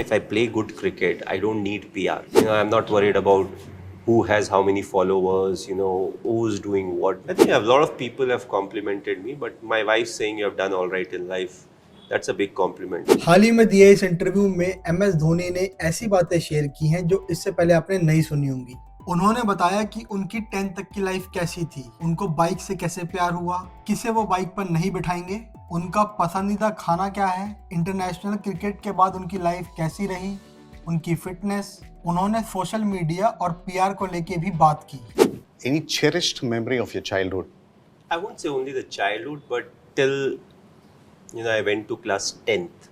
if I play good cricket, I don't need PR. I'm not worried about who has how many followers, who's doing what. I think a lot of people have complimented me, but my wife saying you have done all right in life, that's a big compliment. हाल ही में दिए इस interview में MS Dhoni ने ऐसी बातें share की हैं जो इससे पहले आपने नहीं सुनी होंगी। उन्होंने बताया कि उनकी 10 तक की लाइफ कैसी थी, उनको बाइक से कैसे प्यार हुआ, किसे वो बाइक पर नहीं बिठाएंगे, उनका पसंदीदा खाना क्या है, इंटरनेशनल क्रिकेट के बाद उनकी लाइफ कैसी रही, उनकी फिटनेस। उन्होंने सोशल मीडिया और PR को लेके भी बात की। Any cherished memory of your childhood? I won't say only the childhood, but till I went to class 10th.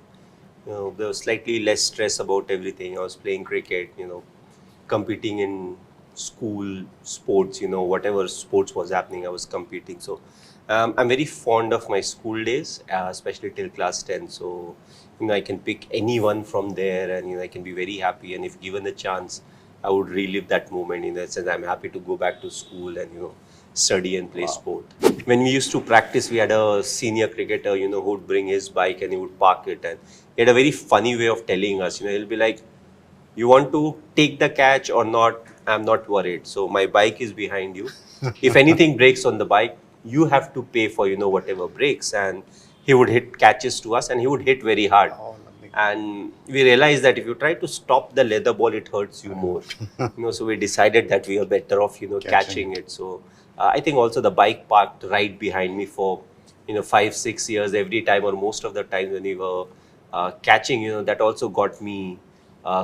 There was slightly less stress about everything. I was playing cricket, competing in school sports, whatever sports was happening, I was competing. So I'm very fond of my school days, especially till class 10. So, I can pick anyone from there and, I can be very happy. And if given a chance, I would relive that moment in the sense I'm happy to go back to school and, study and play sport. When we used to practice, we had a senior cricketer, who would bring his bike and he would park it. And he had a very funny way of telling us, he'll be like, you want to take the catch or not? I'm not worried. So my bike is behind you. If anything breaks on the bike, you have to pay for, whatever breaks. And he would hit catches to us and he would hit very hard. And we realized that if you try to stop the leather ball, it hurts you more. So we decided that we are better off, catching it. So I think also the bike parked right behind me for, 5-6 years every time or most of the time when we were catching, that also got me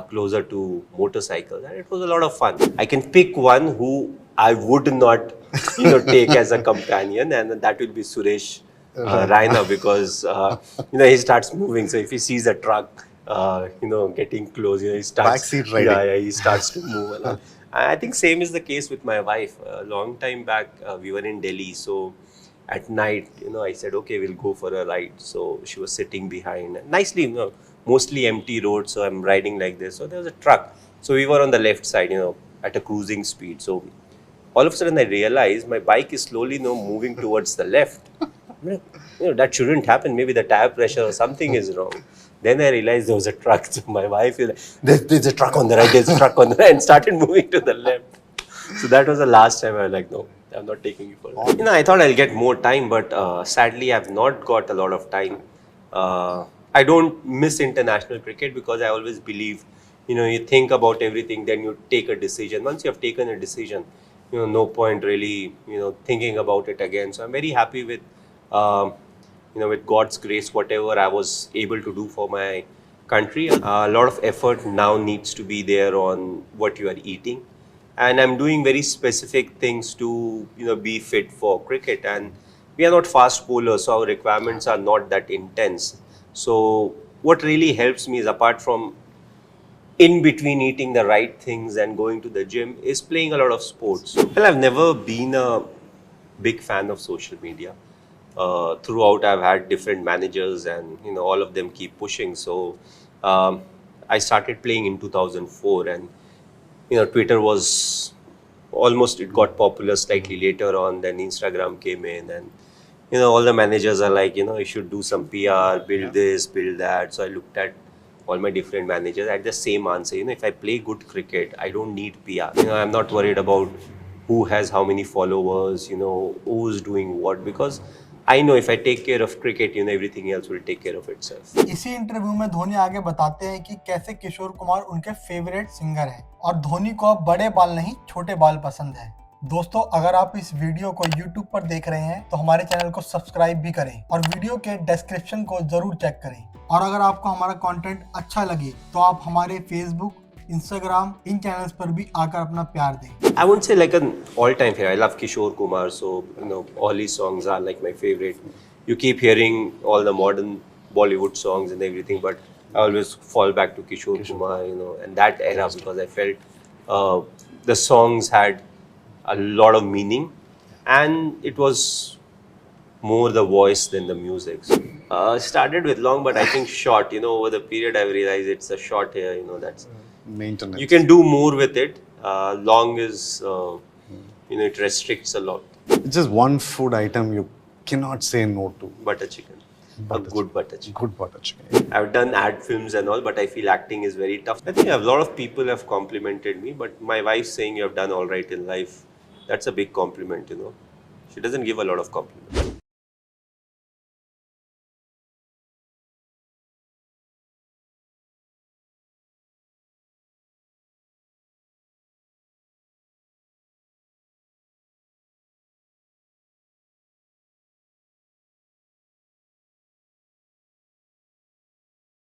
closer to motorcycles. And it was a lot of fun. I can pick one who I would not, take as a companion, and that will be Suresh Raina, because he starts moving. So if he sees a truck, getting close, he starts. Backseat riding. Yeah, he starts to move. And I think same is the case with my wife. A long time back, we were in Delhi. So at night, I said, okay, we'll go for a ride. So she was sitting behind, nicely, mostly empty road. So I'm riding like this. So there was a truck. So we were on the left side, at a cruising speed. So all of a sudden I realized my bike is slowly, moving towards the left. That shouldn't happen. Maybe the tire pressure or something is wrong. Then I realized there was a truck. So my wife is like, there's a truck on the right, there's a truck on the right, and started moving to the left. So that was the last time I was like, no, I'm not taking you for it. I thought I'll get more time, but sadly I've not got a lot of time. I don't miss international cricket because I always believe, you think about everything, then you take a decision. Once you have taken a decision, no point really, thinking about it again. So I'm very happy with, with God's grace, whatever I was able to do for my country. A lot of effort now needs to be there on what you are eating. And I'm doing very specific things to, be fit for cricket. And we are not fast bowlers, so our requirements are not that intense. So what really helps me is, apart from in between eating the right things and going to the gym, is playing a lot of sports. Well, I've never been a big fan of social media. Throughout, I've had different managers and, all of them keep pushing. So I started playing in 2004 and, Twitter was almost, it got popular slightly later on. Then Instagram came in and, all the managers are like, you should do some PR, build this, build that. So I looked at all my different managers. I had the same answer. If I play good cricket, I don't need PR. I'm not worried about who has how many followers, who's doing what, because I know if I take care of cricket, everything else will take care of itself. इसी interview में धोनी आगे बताते हैं कि कैसे किशोर कुमार उनके favourite singer हैं और धोनी को अब बड़े बाल नहीं छोटे बाल पसंद है। दोस्तों, अगर आप इस वीडियो को YouTube पर देख रहे हैं तो हमारे चैनल को सब्सक्राइब भी करें और वीडियो के डिस्क्रिप्शन को जरूर चेक करें। और अगर आपको हमारा कंटेंट अच्छा लगे तो आप हमारे Facebook, Instagram, इन चैनल्स पर भी आकर अपना प्यार दें। I won't say like an all-time favorite. I love Kishore Kumar, so all his songs are like my favorite. You keep hearing all the modern Bollywood songs and everything, but I always fall back to Kishore Kumar, and that era, because I felt the songs had a lot of meaning, and it was more the voice than the music. So, started with long, but I think short. Over the period, I've realized it's a short hair. That's Maintenance. you can do more with it. Long is, it restricts a lot. It's just one food item you cannot say no to. Butter chicken. A good butter chicken. Good butter chicken. I've done ad films and all, but I feel acting is very tough. I think a lot of people have complimented me, but my wife saying you have done all right in life, that's a big compliment, you know. She doesn't give a lot of compliments.